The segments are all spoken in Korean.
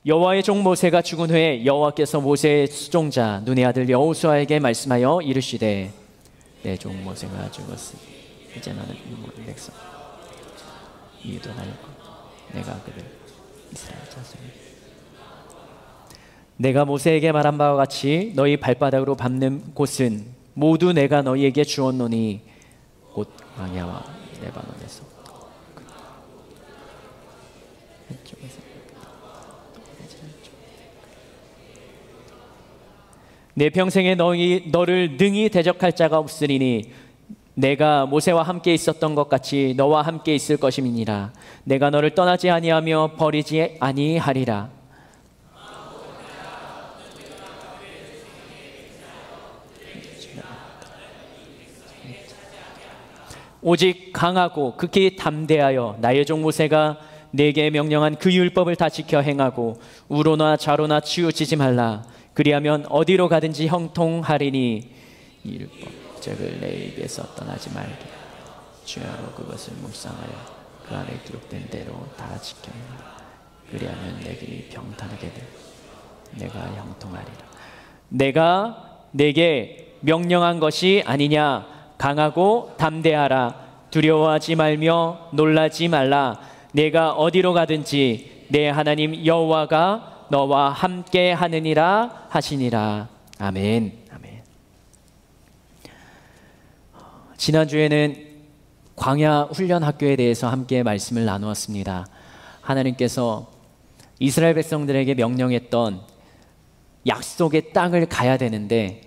여호와의 종 모세가 죽은 후에 여호와께서 모세의 수종자 눈의 아들 여호수아에게 말씀하여 이르시되 내 종 모세가 죽었으니 이제 너는 이 모든 백성 이유도 하였고 내가 그들 이스라엘 자손을 내가 모세에게 말한 바와 같이 너희 발바닥으로 밟는 곳은 모두 내가 너희에게 주었노니 곧 광야와 레바논에서 내 평생에 너를 능히 대적할 자가 없으리니 내가 모세와 함께 있었던 것 같이 너와 함께 있을 것임이니라. 내가 너를 떠나지 아니하며 버리지 아니하리라. 오직 강하고 극히 담대하여 나의 종 모세가 내게 명령한 그 율법을 다 지켜 행하고 우로나 좌로나 치우치지 말라. 그리하면 어디로 가든지 형통하리니 이 율법책을 내 입에서 떠나지 말게 주야로 그것을 묵상하여 그 안에 기록된 대로 다 지켜 행하라. 그리하면 내 길이 평탄하게 되 내가 형통하리라. 내가 내게 명령한 것이 아니냐. 강하고 담대하라. 두려워하지 말며 놀라지 말라. 내가 어디로 가든지 내 하나님 여호와가 너와 함께 하느니라 하시니라. 아멘. 아멘. 지난주에는 광야 훈련 학교에 대해서 함께 말씀을 나누었습니다. 하나님께서 이스라엘 백성들에게 명령했던 약속의 땅을 가야 되는데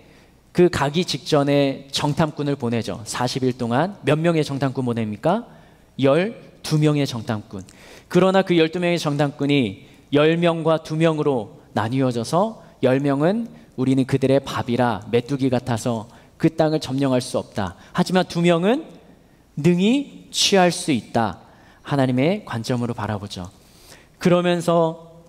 그 가기 직전에 정탐꾼을 보내죠. 40일 동안 몇 명의 정탐꾼 보냅니까? 12명의 정탐꾼. 그러나 그 12명의 정탐꾼이 10명과 2명으로 나뉘어져서 10명은 우리는 그들의 밥이라 메뚜기 같아서 그 땅을 점령할 수 없다. 하지만 2명은 능히 취할 수 있다. 하나님의 관점으로 바라보죠. 그러면서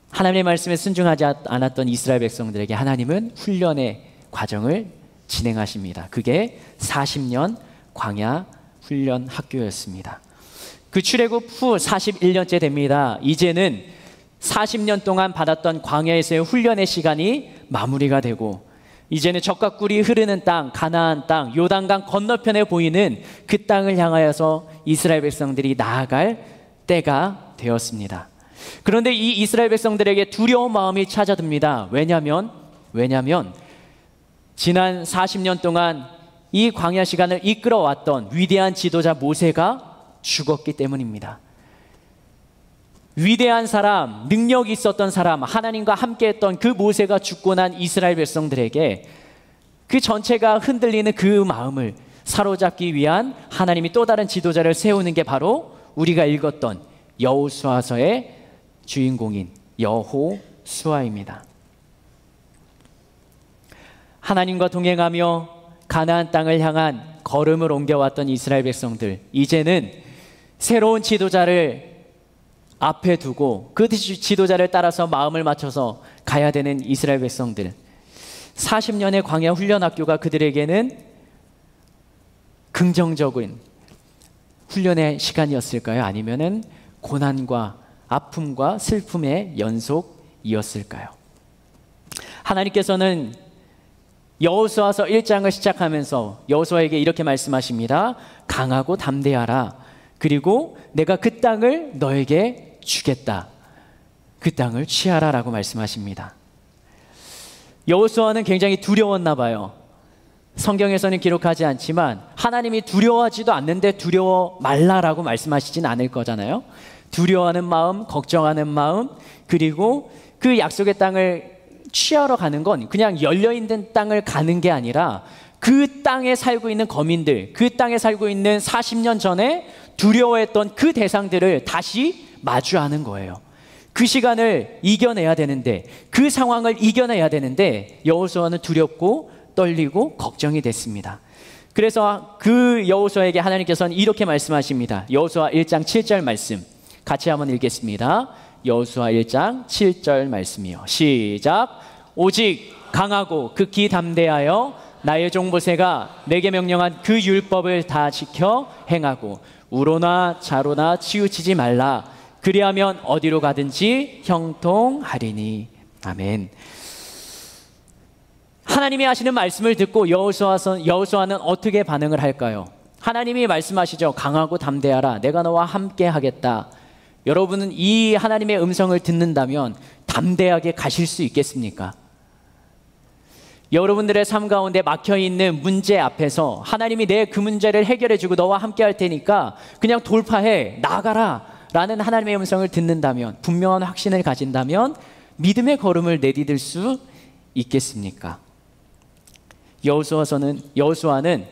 하나님의 말씀에 순종하지 않았던 이스라엘 백성들에게 하나님은 훈련의 과정을 진행하십니다. 그게 40년 광야 훈련 학교였습니다. 그 출애굽 후 41년째 됩니다. 이제는 40년 동안 받았던 광야에서의 훈련의 시간이 마무리가 되고 이제는 젖과 꿀이 흐르는 땅, 가나안 땅, 요단강 건너편에 보이는 그 땅을 향하여서 이스라엘 백성들이 나아갈 때가 되었습니다. 그런데 이 이스라엘 백성들에게 두려운 마음이 찾아듭니다. 왜냐하면 지난 40년 동안 이 광야 시간을 이끌어왔던 위대한 지도자 모세가 죽었기 때문입니다. 위대한 사람, 능력이 있었던 사람, 하나님과 함께했던 그 모세가 죽고 난 이스라엘 백성들에게 그 전체가 흔들리는 그 마음을 사로잡기 위한 하나님이 또 다른 지도자를 세우는 게 바로 우리가 읽었던 여호수아서의 주인공인 여호수아입니다. 하나님과 동행하며 가나안 땅을 향한 걸음을 옮겨왔던 이스라엘 백성들, 이제는 새로운 지도자를 앞에 두고 그 지도자를 따라서 마음을 맞춰서 가야 되는 이스라엘 백성들. 40년의 광야 훈련 학교가 그들에게는 긍정적인 훈련의 시간이었을까요? 아니면은 고난과 아픔과 슬픔의 연속이었을까요? 하나님께서는 여호수아서 1장을 시작하면서 여호수아에게 이렇게 말씀하십니다. 강하고 담대하라. 그리고 내가 그 땅을 너에게 주겠다. 그 땅을 취하라 라고 말씀하십니다. 여호수아는 굉장히 두려웠나 봐요. 성경에서는 기록하지 않지만 하나님이 두려워하지도 않는데 두려워 말라라고 말씀하시진 않을 거잖아요. 두려워하는 마음, 걱정하는 마음, 그리고 그 약속의 땅을 취하러 가는 건 그냥 열려있는 땅을 가는 게 아니라 그 땅에 살고 있는 거민들, 그 땅에 살고 있는 40년 전에 두려워했던 그 대상들을 다시 마주하는 거예요. 그 시간을 이겨내야 되는데, 그 상황을 이겨내야 되는데 여호수아는 두렵고 떨리고 걱정이 됐습니다. 그래서 그 여호수아에게 하나님께서는 이렇게 말씀하십니다. 여호수아 1장 7절 말씀 같이 한번 읽겠습니다. 여호수아 1장 7절 말씀이요. 시작. 오직 강하고 극히 담대하여 나의 종 모세가 내게 명령한 그 율법을 다 지켜 행하고 우로나 좌로나 치우치지 말라. 그리하면 어디로 가든지 형통하리니. 아멘. 하나님이 하시는 말씀을 듣고 여호수아는 어떻게 반응을 할까요? 하나님이 말씀하시죠. 강하고 담대하라. 내가 너와 함께 하겠다. 여러분은 이 하나님의 음성을 듣는다면 담대하게 가실 수 있겠습니까? 여러분들의 삶 가운데 막혀있는 문제 앞에서 하나님이 내 그 문제를 해결해주고 너와 함께 할 테니까 그냥 돌파해, 나가라 라는 하나님의 음성을 듣는다면, 분명한 확신을 가진다면 믿음의 걸음을 내디딜 수 있겠습니까? 여호수아는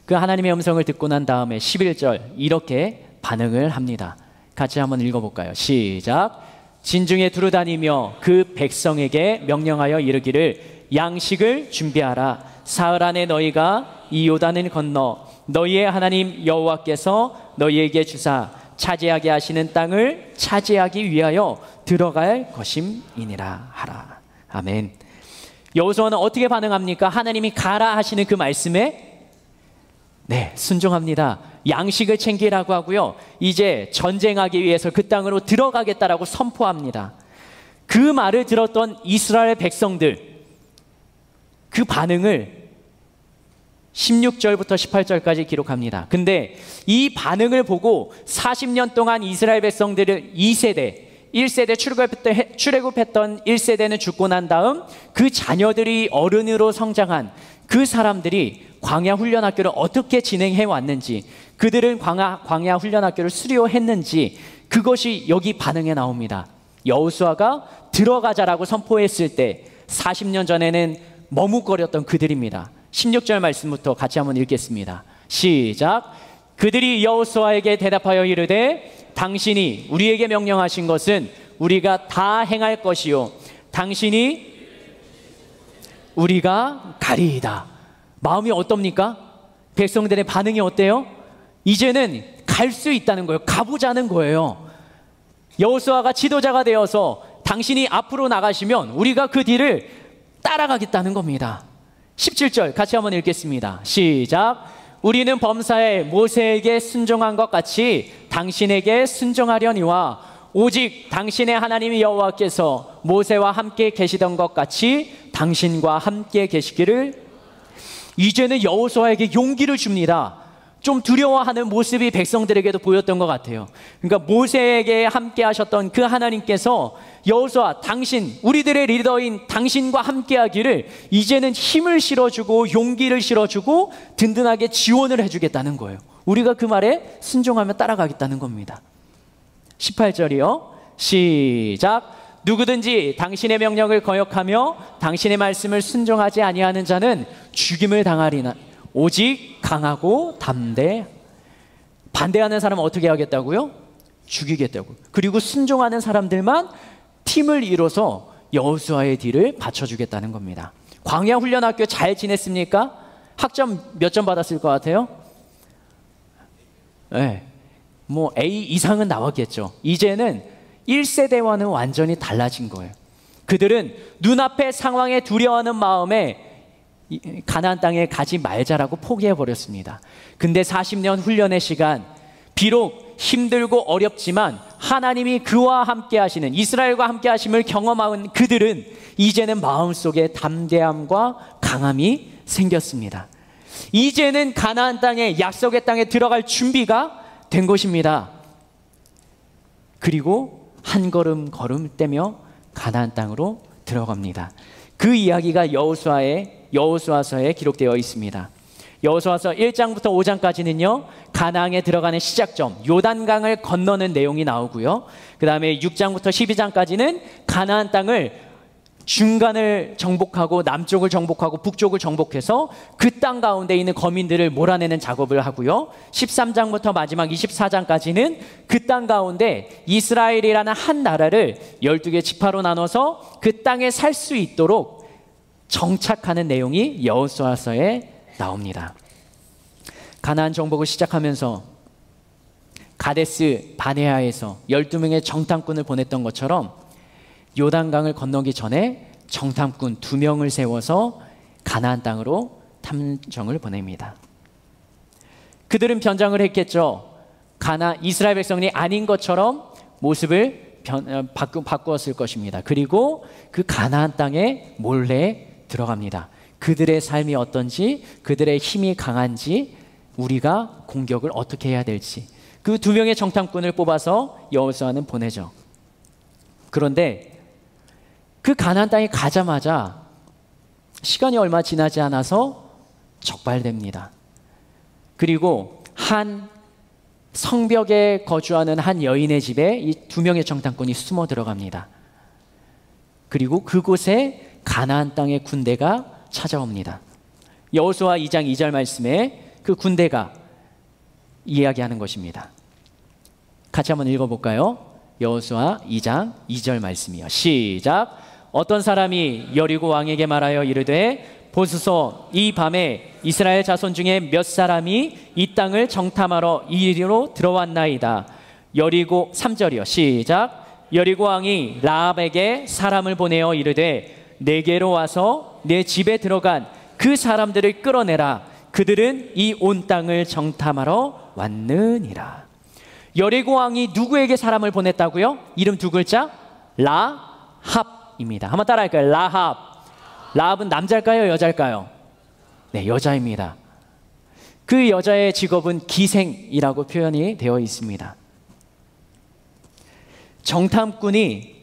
그 하나님의 음성을 듣고 난 다음에 11절 이렇게 반응을 합니다. 같이 한번 읽어볼까요? 시작. 진중에 두루다니며 그 백성에게 명령하여 이르기를 양식을 준비하라. 사흘 안에 너희가 이 요단을 건너 너희의 하나님 여호와께서 너희에게 주사 차지하게 하시는 땅을 차지하기 위하여 들어갈 것임이니라 하라. 아멘. 여호수아는 어떻게 반응합니까? 하나님이 가라 하시는 그 말씀에 순종합니다. 양식을 챙기라고 하고요, 이제 전쟁하기 위해서 그 땅으로 들어가겠다라고 선포합니다. 그 말을 들었던 이스라엘 백성들, 그 반응을 16절부터 18절까지 기록합니다. 근데 이 반응을 보고 40년 동안 이스라엘 백성들을 1세대 출애굽했던 1세대는 죽고 난 다음 그 자녀들이 어른으로 성장한 그 사람들이 광야 훈련학교를 어떻게 진행해 왔는지, 그들은 광야 훈련학교를 수료했는지, 그것이 여기 반응에 나옵니다. 여호수아가 들어가자라고 선포했을 때 40년 전에는 머뭇거렸던 그들입니다. 16절 말씀부터 같이 한번 읽겠습니다. 시작. 그들이 여호수아에게 대답하여 이르되 당신이 우리에게 명령하신 것은 우리가 다 행할 것이요 당신이 우리가 가리이다. 마음이 어떻습니까? 백성들의 반응이 어때요? 이제는 갈 수 있다는 거예요. 가보자는 거예요. 여호수아가 지도자가 되어서 당신이 앞으로 나가시면 우리가 그 뒤를 따라가겠다는 겁니다. 17절 같이 한번 읽겠습니다. 시작. 우리는 범사에 모세에게 순종한 것 같이 당신에게 순종하려니와 오직 당신의 하나님 여호와께서 모세와 함께 계시던 것 같이 당신과 함께 계시기를. 이제는 여호수아에게 용기를 줍니다. 좀 두려워하는 모습이 백성들에게도 보였던 것 같아요. 그러니까 모세에게 함께 하셨던 그 하나님께서 여호수아, 당신, 우리들의 리더인 당신과 함께 하기를 이제는 힘을 실어주고 용기를 실어주고 든든하게 지원을 해주겠다는 거예요. 우리가 그 말에 순종하며 따라가겠다는 겁니다. 18절이요. 시작. 누구든지 당신의 명령을 거역하며 당신의 말씀을 순종하지 아니하는 자는 죽임을 당하리나 오직 강하고 반대하는 사람은 어떻게 하겠다고요? 죽이겠다고. 그리고 순종하는 사람들만 팀을 이뤄서 여호수아의 뒤를 받쳐주겠다는 겁니다. 광야 훈련학교 잘 지냈습니까? 학점 몇 점 받았을 것 같아요? 뭐 A 이상은 나왔겠죠. 이제는 1세대와는 완전히 달라진 거예요. 그들은 눈앞의 상황에 두려워하는 마음에 가나안 땅에 가지 말자라고 포기해버렸습니다. 근데 40년 훈련의 시간, 비록 힘들고 어렵지만 하나님이 그와 함께 하시는, 이스라엘과 함께 하심을 경험한 그들은 이제는 마음속에 담대함과 강함이 생겼습니다. 이제는 가나안 땅에, 약속의 땅에 들어갈 준비가 된 것입니다. 그리고 한 걸음 떼며 가나안 땅으로 들어갑니다. 그 이야기가 여호수아서에 기록되어 있습니다. 여호수아서 1장부터 5장까지는요 가나안에 들어가는 시작점 요단강을 건너는 내용이 나오고요, 그 다음에 6장부터 12장까지는 가나안 땅을 중간을 정복하고 남쪽을 정복하고 북쪽을 정복해서 그 땅 가운데 있는 거민들을 몰아내는 작업을 하고요, 13장부터 마지막 24장까지는 그 땅 가운데 이스라엘이라는 한 나라를 12개 지파로 나눠서 그 땅에 살 수 있도록 정착하는 내용이 여호수아서에 나옵니다. 가나안 정복을 시작하면서 가데스 바네아에서 12명의 정탐꾼을 보냈던 것처럼 요단강을 건너기 전에 정탐꾼 2명을 세워서 가나안 땅으로 탐정을 보냅니다. 그들은 변장을 했겠죠. 이스라엘 백성이 아닌 것처럼 모습을 바꾸었을 것입니다. 그리고 그 가나안 땅에 몰래 들어갑니다. 그들의 삶이 어떤지, 그들의 힘이 강한지, 우리가 공격을 어떻게 해야 될지, 그 두 명의 정탐꾼을 뽑아서 여호수아는 보내죠. 그런데 그 가나안 땅에 가자마자 시간이 얼마 지나지 않아서 적발됩니다. 그리고 한 성벽에 거주하는 한 여인의 집에 이 두 명의 정탐꾼이 숨어 들어갑니다. 그리고 그곳에 가나안 땅의 군대가 찾아옵니다. 여호수아 2장 2절 말씀에 그 군대가 이야기하는 것입니다. 같이 한번 읽어볼까요? 여호수아 2장 2절 말씀이요. 시작. 어떤 사람이 여리고 왕에게 말하여 이르되 보소서, 이 밤에 이스라엘 자손 중에 몇 사람이 이 땅을 정탐하러 이리로 들어왔나이다. 여리고 3절이요. 시작. 여리고 왕이 라합에게 사람을 보내어 이르되 내게로 와서 내 집에 들어간 그 사람들을 끌어내라. 그들은 이 온 땅을 정탐하러 왔느니라. 여리고 왕이 누구에게 사람을 보냈다고요? 이름 두 글자, 라합입니다. 한번 따라할까요? 라합. 라합은 남자일까요, 여자일까요? 네, 여자입니다. 그 여자의 직업은 기생이라고 표현이 되어 있습니다. 정탐꾼이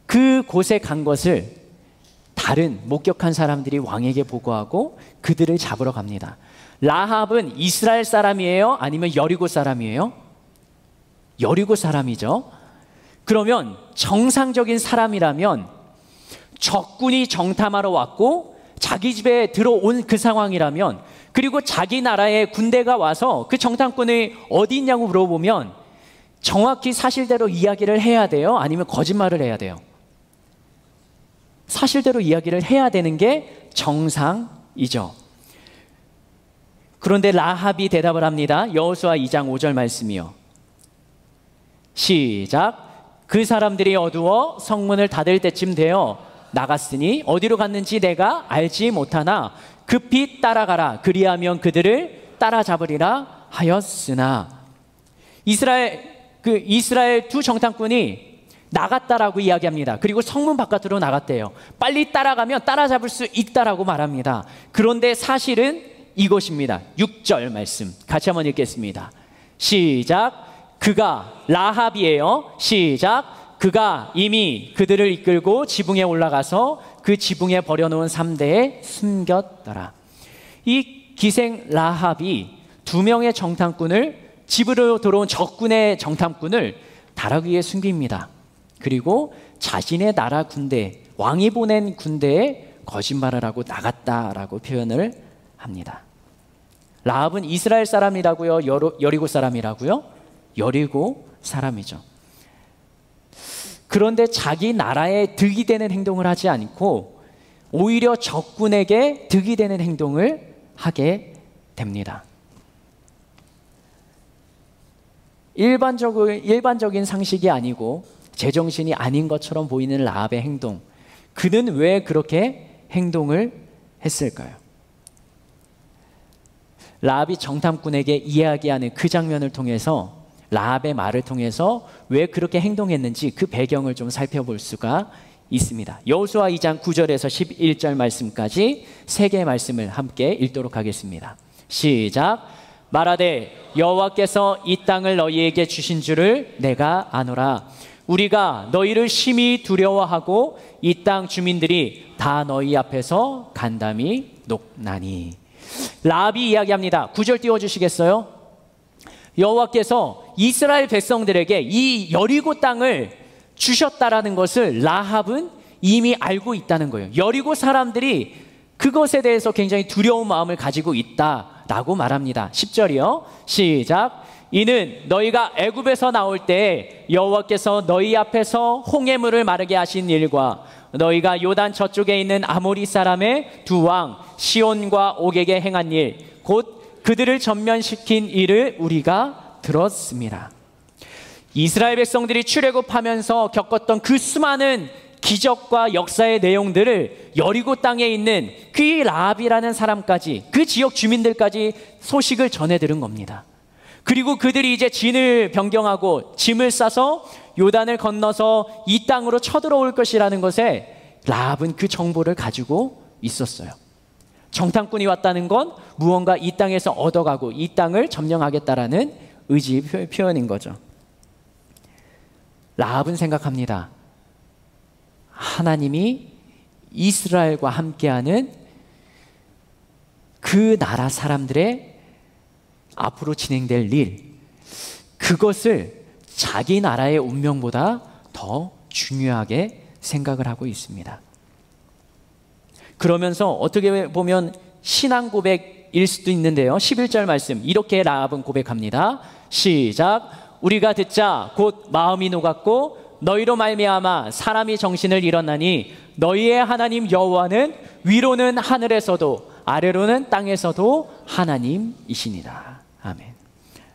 그곳에 간 것을 다른 목격한 사람들이 왕에게 보고하고 그들을 잡으러 갑니다. 라합은 이스라엘 사람이에요? 아니면 여리고 사람이에요? 여리고 사람이죠. 그러면 정상적인 사람이라면 적군이 정탐하러 왔고 자기 집에 들어온 그 상황이라면, 그리고 자기 나라의 군대가 와서 그 정탐꾼이 어디 있냐고 물어보면 정확히 사실대로 이야기를 해야 돼요? 아니면 거짓말을 해야 돼요? 사실대로 이야기를 해야 되는 게 정상이죠. 그런데 라합이 대답을 합니다. 여호수아 2장 5절 말씀이요. 시작. 그 사람들이 어두워 성문을 닫을 때쯤 되어 나갔으니 어디로 갔는지 내가 알지 못하나 급히 따라가라. 그리하면 그들을 따라잡으리라 하였으나. 이스라엘 두 정탐꾼이 나갔다라고 이야기합니다. 그리고 성문 바깥으로 나갔대요. 빨리 따라가면 따라잡을 수 있다라고 말합니다. 그런데 사실은 이것입니다. 6절 말씀 같이 한번 읽겠습니다. 시작. 그가, 라합이에요. 시작. 그가 이미 그들을 이끌고 지붕에 올라가서 그 지붕에 버려놓은 3대에 숨겼더라. 이 기생 라합이 두 명의 정탐꾼을, 집으로 들어온 적군의 정탐꾼을 다락 위에 숨깁니다. 그리고 자신의 나라 군대, 왕이 보낸 군대에 거짓말을 하고 나갔다라고 표현을 합니다. 라합은 이스라엘 사람이라고요? 여리고 사람이라고요? 여리고 사람이죠. 그런데 자기 나라에 득이 되는 행동을 하지 않고 오히려 적군에게 득이 되는 행동을 하게 됩니다. 일반적인 상식이 아니고 제정신이 아닌 것처럼 보이는 라합의 행동, 그는 왜 그렇게 행동을 했을까요? 라합이 정탐꾼에게 이야기하는 그 장면을 통해서, 라합의 말을 통해서 왜 그렇게 행동했는지 그 배경을 좀 살펴볼 수가 있습니다. 여호수아 2장 9절에서 11절 말씀까지 세 개의 말씀을 함께 읽도록 하겠습니다. 시작. 말하되 여호와께서 이 땅을 너희에게 주신 줄을 내가 아노라. 우리가 너희를 심히 두려워하고 이 땅 주민들이 다 너희 앞에서 간담이 높나니. 라합이 이야기합니다. 9절 띄워주시겠어요? 여호와께서 이스라엘 백성들에게 이 여리고 땅을 주셨다라는 것을 라합은 이미 알고 있다는 거예요. 여리고 사람들이 그것에 대해서 굉장히 두려운 마음을 가지고 있다라고 말합니다. 10절이요. 시작. 이는 너희가 애굽에서 나올 때 여호와께서 너희 앞에서 홍해물을 마르게 하신 일과 너희가 요단 저쪽에 있는 아모리 사람의 두 왕 시온과 옥에게 행한 일, 곧 그들을 전면시킨 일을 우리가 들었습니다. 이스라엘 백성들이 출애굽하면서 겪었던 그 수많은 기적과 역사의 내용들을 여리고 땅에 있는 그 라합이라는 사람까지, 그 지역 주민들까지 소식을 전해 들은 겁니다. 그리고 그들이 이제 진을 변경하고 짐을 싸서 요단을 건너서 이 땅으로 쳐들어올 것이라는 것에 라합은 그 정보를 가지고 있었어요. 정탐꾼이 왔다는 건 무언가 이 땅에서 얻어가고 이 땅을 점령하겠다라는 의지 표현인 거죠. 라합은 생각합니다. 하나님이 이스라엘과 함께하는 그 나라 사람들의 앞으로 진행될 일, 그것을 자기 나라의 운명보다 더 중요하게 생각을 하고 있습니다. 그러면서 어떻게 보면 신앙 고백일 수도 있는데요. 11절 말씀, 이렇게 라합은 고백합니다. 시작. 우리가 듣자 곧 마음이 녹았고 너희로 말미암아 사람이 정신을 잃었나니 너희의 하나님 여호와는 위로는 하늘에서도 아래로는 땅에서도 하나님이시니라. 아멘.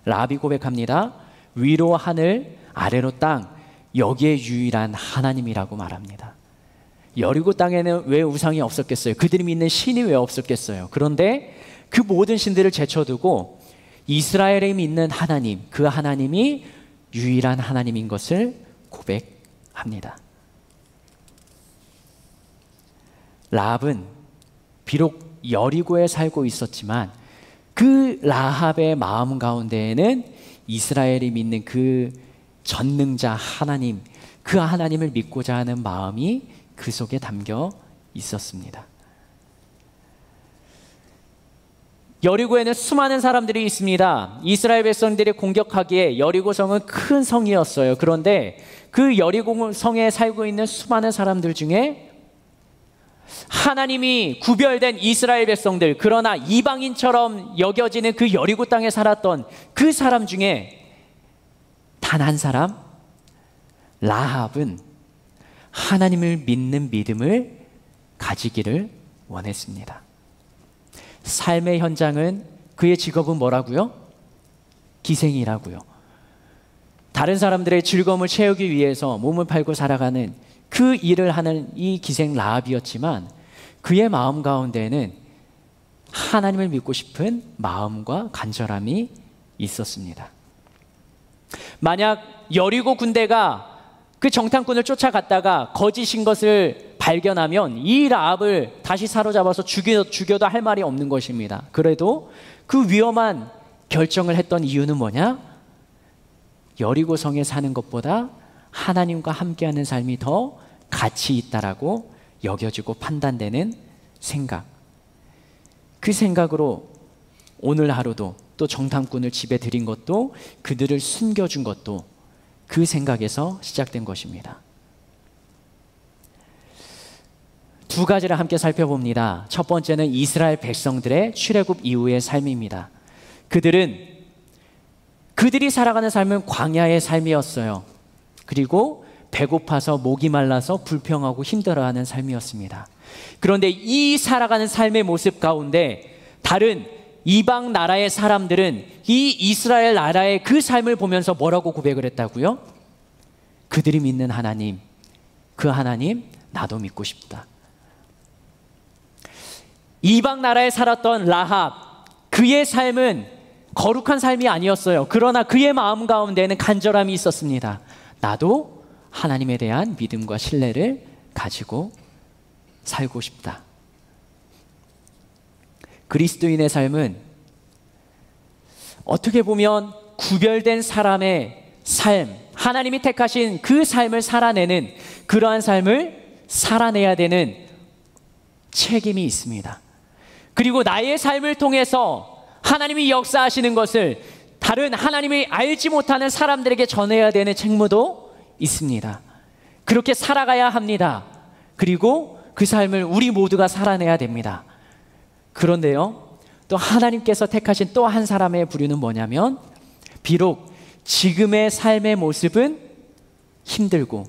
라합이 고백합니다. 위로 하늘, 아래로 땅, 여기에 유일한 하나님이라고 말합니다. 여리고 땅에는 왜 우상이 없었겠어요? 그들이 믿는 신이 왜 없었겠어요? 그런데 그 모든 신들을 제쳐두고 이스라엘에 믿는 하나님, 그 하나님이 유일한 하나님인 것을 고백합니다. 라합은 비록 여리고에 살고 있었지만 그 라합의 마음 가운데에는 이스라엘이 믿는 그 전능자 하나님, 그 하나님을 믿고자 하는 마음이 그 속에 담겨 있었습니다. 여리고에는 수많은 사람들이 있습니다. 이스라엘 백성들이 공격하기에 여리고성은 큰 성이었어요. 그런데 그 여리고성에 살고 있는 수많은 사람들 중에 하나님이 구별된 이스라엘 백성들, 그러나 이방인처럼 여겨지는 그 여리고 땅에 살았던 그 사람 중에 단 한 사람, 라합은 하나님을 믿는 믿음을 가지기를 원했습니다. 삶의 현장은, 그의 직업은 뭐라고요? 기생이라고요. 다른 사람들의 즐거움을 채우기 위해서 몸을 팔고 살아가는 그 일을 하는 이 기생 라합이었지만 그의 마음 가운데에는 하나님을 믿고 싶은 마음과 간절함이 있었습니다. 만약 여리고 군대가 그 정탐꾼을 쫓아갔다가 거짓인 것을 발견하면 이 라합을 다시 사로잡아서 죽여도 할 말이 없는 것입니다. 그래도 그 위험한 결정을 했던 이유는 뭐냐? 여리고 성에 사는 것보다 하나님과 함께하는 삶이 더 가치 있다라고 여겨지고 판단되는 생각. 그 생각으로 오늘 하루도 또 정탐꾼을 집에 들인 것도, 그들을 숨겨준 것도 그 생각에서 시작된 것입니다. 두 가지를 함께 살펴봅니다. 첫 번째는 이스라엘 백성들의 출애굽 이후의 삶입니다. 그들이 살아가는 삶은 광야의 삶이었어요. 그리고 배고파서 목이 말라서 불평하고 힘들어하는 삶이었습니다. 그런데 이 살아가는 삶의 모습 가운데 다른 이방 나라의 사람들은 이 이스라엘 나라의 그 삶을 보면서 뭐라고 고백을 했다고요? 그들이 믿는 하나님, 그 하나님 나도 믿고 싶다. 이방 나라에 살았던 라합, 그의 삶은 거룩한 삶이 아니었어요. 그러나 그의 마음 가운데는 간절함이 있었습니다. 나도 하나님에 대한 믿음과 신뢰를 가지고 살고 싶다. 그리스도인의 삶은 어떻게 보면 구별된 사람의 삶, 하나님이 택하신 그 삶을 살아내는, 그러한 삶을 살아내야 되는 책임이 있습니다. 그리고 나의 삶을 통해서 하나님이 역사하시는 것을 다른 하나님이 알지 못하는 사람들에게 전해야 되는 책무도 있습니다. 그렇게 살아가야 합니다. 그리고 그 삶을 우리 모두가 살아내야 됩니다. 그런데요, 또 하나님께서 택하신 또 한 사람의 부류는 뭐냐면, 비록 지금의 삶의 모습은 힘들고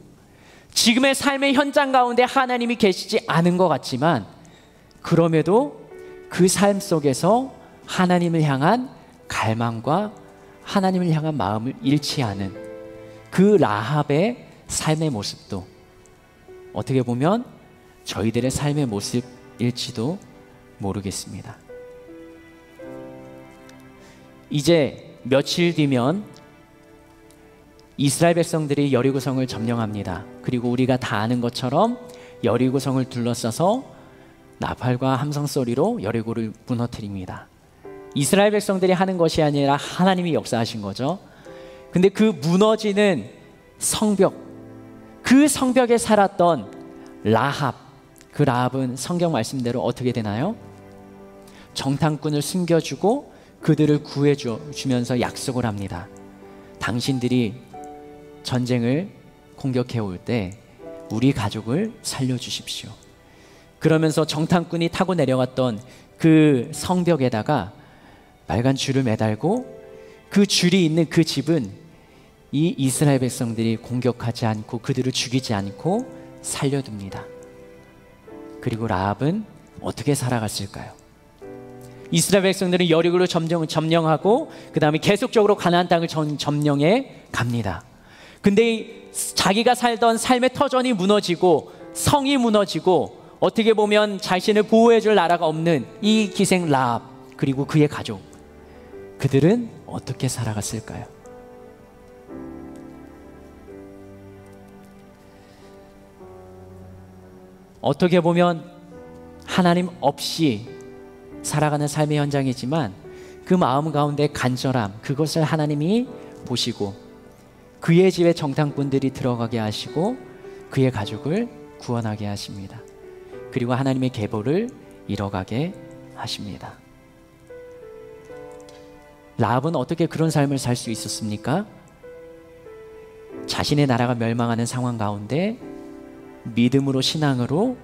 지금의 삶의 현장 가운데 하나님이 계시지 않은 것 같지만, 그럼에도 그 삶 속에서 하나님을 향한 갈망과 하나님을 향한 마음을 잃지 않은 그 라합의 삶의 모습도 어떻게 보면 저희들의 삶의 모습일지도 모르겠습니다. 이제 며칠 뒤면 이스라엘 백성들이 여리고성을 점령합니다. 그리고 우리가 다 아는 것처럼 여리고성을 둘러싸서 나팔과 함성 소리로 여리고를 무너뜨립니다. 이스라엘 백성들이 하는 것이 아니라 하나님이 역사하신 거죠. 근데 그 무너지는 성벽, 그 성벽에 살았던 라합, 그 라합은 성경 말씀대로 어떻게 되나요? 정탐꾼을 숨겨주고 그들을 구해주면서 약속을 합니다. 당신들이 전쟁을 공격해 올 때 우리 가족을 살려주십시오. 그러면서 정탐꾼이 타고 내려갔던 그 성벽에다가 빨간 줄을 매달고 그 줄이 있는 그 집은 이 이스라엘 백성들이 공격하지 않고 그들을 죽이지 않고 살려둡니다. 그리고 라합은 어떻게 살아갔을까요? 이스라엘 백성들은 여리고를 점령하고 그 다음에 계속적으로 가나안 땅을 점령해 갑니다. 근데 자기가 살던 삶의 터전이 무너지고 성이 무너지고 어떻게 보면 자신을 보호해줄 나라가 없는 이 기생 라합 그리고 그의 가족, 그들은 어떻게 살아갔을까요? 어떻게 보면 하나님 없이 살아가는 삶의 현장이지만 그 마음 가운데 간절함, 그것을 하나님이 보시고 그의 집에 정탐꾼들이 들어가게 하시고 그의 가족을 구원하게 하십니다. 그리고 하나님의 계보를 이뤄가게 하십니다. 라합은 어떻게 그런 삶을 살 수 있었습니까? 자신의 나라가 멸망하는 상황 가운데 믿음으로, 신앙으로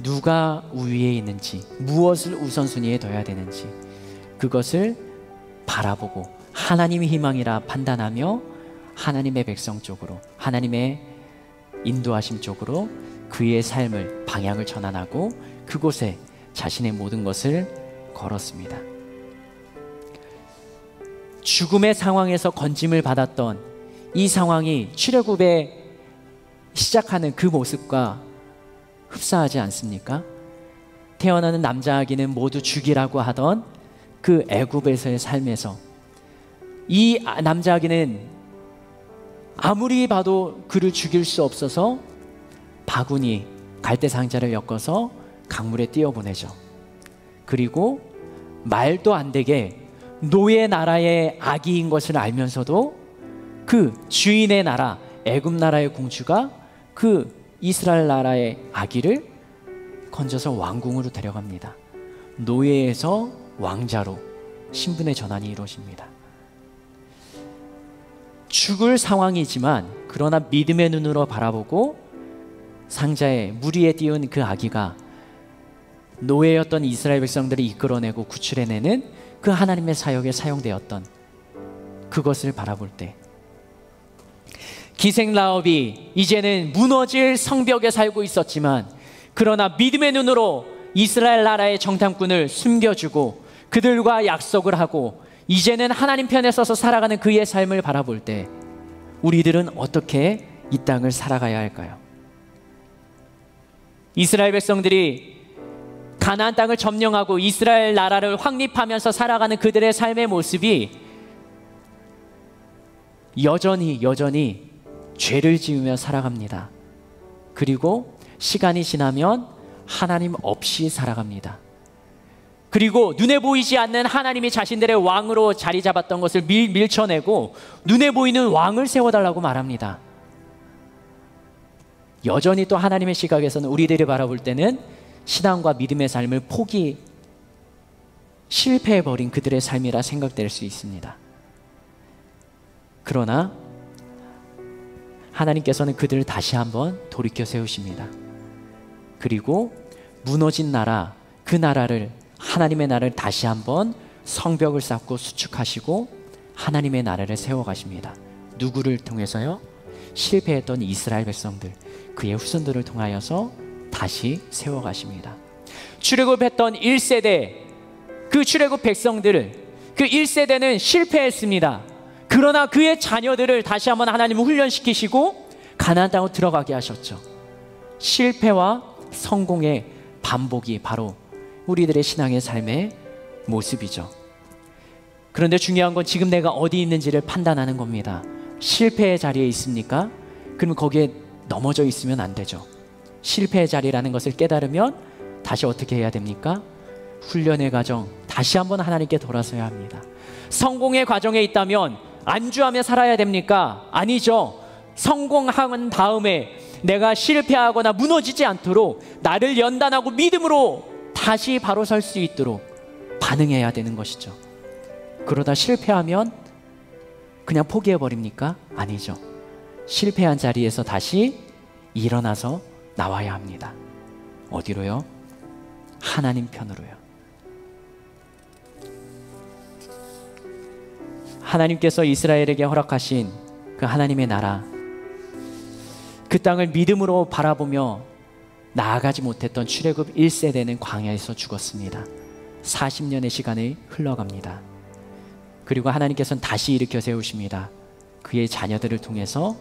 누가 우위에 있는지, 무엇을 우선순위에 둬야 되는지 그것을 바라보고 하나님이 희망이라 판단하며 하나님의 백성 쪽으로, 하나님의 인도하심 쪽으로 그의 삶을, 방향을 전환하고 그곳에 자신의 모든 것을 걸었습니다. 죽음의 상황에서 건짐을 받았던 이 상황이 출애굽에 시작하는 그 모습과 흡사하지 않습니까? 태어나는 남자 아기는 모두 죽이라고 하던 그 애굽에서의 삶에서 이 남자 아기는 아무리 봐도 그를 죽일 수 없어서 바구니, 갈대 상자를 엮어서 강물에 띄어보내죠. 그리고 말도 안 되게 노예 나라의 아기인 것을 알면서도 그 주인의 나라, 애굽 나라의 공주가 그 이스라엘 나라의 아기를 건져서 왕궁으로 데려갑니다. 노예에서 왕자로 신분의 전환이 이루어집니다. 죽을 상황이지만 그러나 믿음의 눈으로 바라보고 상자에 물 위에 띄운 그 아기가 노예였던 이스라엘 백성들을 이끌어내고 구출해내는 그 하나님의 사역에 사용되었던 그것을 바라볼 때 기생 라합이 이제는 무너질 성벽에 살고 있었지만 그러나 믿음의 눈으로 이스라엘 나라의 정탐꾼을 숨겨주고 그들과 약속을 하고 이제는 하나님 편에 서서 살아가는 그의 삶을 바라볼 때 우리들은 어떻게 이 땅을 살아가야 할까요? 이스라엘 백성들이 가나안 땅을 점령하고 이스라엘 나라를 확립하면서 살아가는 그들의 삶의 모습이 여전히 죄를 지으며 살아갑니다. 그리고 시간이 지나면 하나님 없이 살아갑니다. 그리고 눈에 보이지 않는 하나님이 자신들의 왕으로 자리 잡았던 것을 밀쳐내고 눈에 보이는 왕을 세워달라고 말합니다. 여전히 또 하나님의 시각에서는 우리들이 바라볼 때는 신앙과 믿음의 삶을 실패해버린 그들의 삶이라 생각될 수 있습니다. 그러나 하나님께서는 그들을 다시 한번 돌이켜 세우십니다. 그리고 무너진 나라, 그 나라를, 하나님의 나라를 다시 한번 성벽을 쌓고 수축하시고 하나님의 나라를 세워가십니다. 누구를 통해서요? 실패했던 이스라엘 백성들, 그의 후손들을 통하여서 다시 세워가십니다. 출애굽했던 1세대, 그 출애굽 백성들을, 그 1세대는 실패했습니다. 그러나 그의 자녀들을 다시 한번 하나님은 훈련시키시고 가나안 땅으로 들어가게 하셨죠. 실패와 성공의 반복이 바로 우리들의 신앙의 삶의 모습이죠. 그런데 중요한 건 지금 내가 어디 있는지를 판단하는 겁니다. 실패의 자리에 있습니까? 그럼 거기에 넘어져 있으면 안 되죠. 실패의 자리라는 것을 깨달으면 다시 어떻게 해야 됩니까? 훈련의 과정, 다시 한번 하나님께 돌아서야 합니다. 성공의 과정에 있다면 안주하며 살아야 됩니까? 아니죠. 성공한 다음에 내가 실패하거나 무너지지 않도록 나를 연단하고 믿음으로 다시 바로 설 수 있도록 반응해야 되는 것이죠. 그러다 실패하면 그냥 포기해버립니까? 아니죠. 실패한 자리에서 다시 일어나서 나와야 합니다. 어디로요? 하나님 편으로요. 하나님께서 이스라엘에게 허락하신 그 하나님의 나라, 그 땅을 믿음으로 바라보며 나아가지 못했던 출애굽 1세대는 광야에서 죽었습니다. 40년의 시간이 흘러갑니다. 그리고 하나님께서는 다시 일으켜 세우십니다. 그의 자녀들을 통해서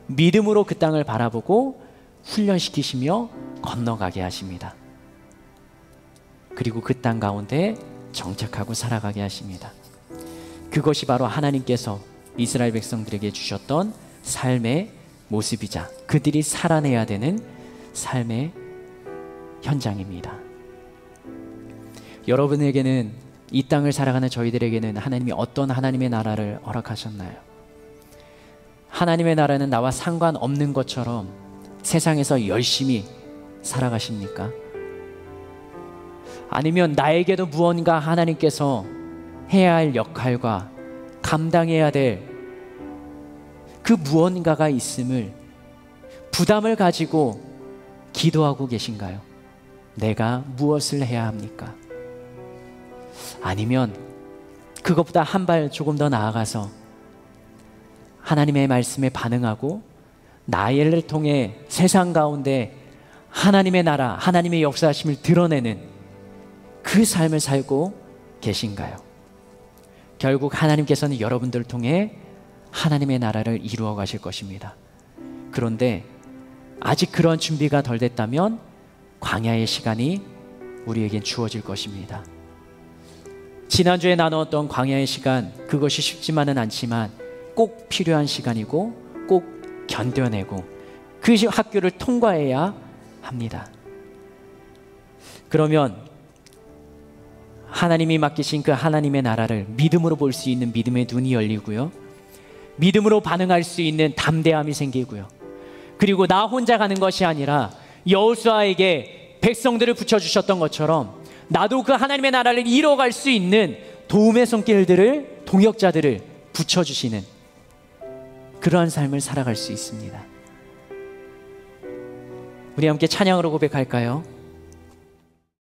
믿음으로 그 땅을 바라보고 훈련시키시며 건너가게 하십니다. 그리고 그 땅 가운데 정착하고 살아가게 하십니다. 그것이 바로 하나님께서 이스라엘 백성들에게 주셨던 삶의 모습이자 그들이 살아내야 되는 삶의 현장입니다. 여러분에게는, 이 땅을 살아가는 저희들에게는 하나님이 어떤 하나님의 나라를 허락하셨나요? 하나님의 나라는 나와 상관없는 것처럼 세상에서 열심히 살아가십니까? 아니면 나에게도 무언가 하나님께서 해야 할 역할과 감당해야 될 그 무언가가 있음을 부담을 가지고 기도하고 계신가요? 내가 무엇을 해야 합니까? 아니면 그것보다 한 발 조금 더 나아가서 하나님의 말씀에 반응하고 나를 통해 세상 가운데 하나님의 나라, 하나님의 역사하심을 드러내는 그 삶을 살고 계신가요? 결국 하나님께서는 여러분들을 통해 하나님의 나라를 이루어 가실 것입니다. 그런데 아직 그런 준비가 덜 됐다면 광야의 시간이 우리에겐 주어질 것입니다. 지난주에 나누었던 광야의 시간, 그것이 쉽지만은 않지만 꼭 필요한 시간이고 꼭 견뎌내고 그 학교를 통과해야 합니다. 그러면 하나님이 맡기신 그 하나님의 나라를 믿음으로 볼 수 있는 믿음의 눈이 열리고요, 믿음으로 반응할 수 있는 담대함이 생기고요, 그리고 나 혼자 가는 것이 아니라 여호수아에게 백성들을 붙여주셨던 것처럼 나도 그 하나님의 나라를 이뤄갈 수 있는 도움의 손길들을, 동역자들을 붙여주시는 그러한 삶을 살아갈 수 있습니다. 우리 함께 찬양으로 고백할까요?